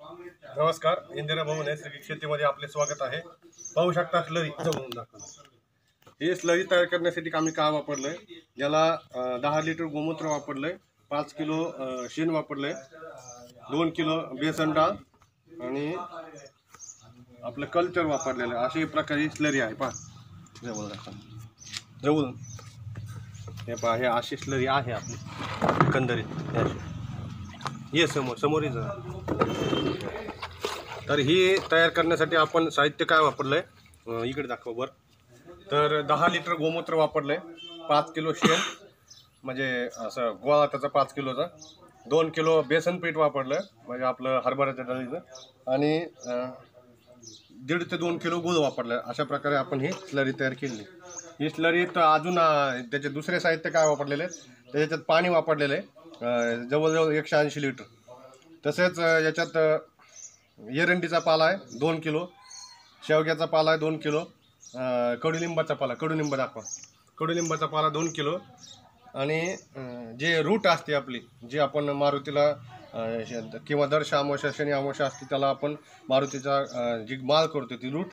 नमस्कार, इंदिरा भाऊ नैसर्गिक शेतीमध्ये आपले स्वागत आहे। पाहू शकता स्लरी जवळून दाखवा। हे स्लरी तयार करण्यासाठी आम्ही काय वापरलंय, याला 10 लिटर गोमूत्र वापरलंय, 5 किलो शेण वापरलंय, 2 किलो बेसन डाळ आणि आपलं कल्चर वापरलेलं आहे। अशा प्रकारे स्लरी आहे। पहा जवळ दाखवा, जवळून हे पहा, हे अशी स्लरी आहे आपली एकंदरीत। हे समोरीच। तर ही तयार करण्यासाठी आपण साहित्य काय वापरलंय, इकडे दाखवा वर। तर 10 लिटर गोमूत्र वापरलंय, 5 किलो शेण म्हणजे असं गोळा त्याचा 5 किलोचा, 2 किलो बेसन पीठ वापरलं म्हणजे आपलं हरभऱ्याच्या डाळीचं, आणि 1.5 ते 2 किलो गूळ वापरलं। अशा प्रकारे आपण ही स्लरी तयार केली। ही स्लरी तर अजून त्याचे दुसरे साहित्य काय वापरलेले, त्याच्यात पाणी वापरलेलं आहे जवळजवळ 180 लिटर। तसेच याच्यात एरंडीचा पाला आहे 2 किलो, शेवग्याचा पाला आहे 2 किलो, कडुलिंबाचा पाला, कडुलिंब दाखवा, कडुलिंबाचा पाला 2 किलो, आणि जे रूट असते आपली, जी आपण मारुतीला किंवा दर अमावस्या शनी अमावस्या असते त्याला आपण मारुतीचा जी माळ करतो ती रूट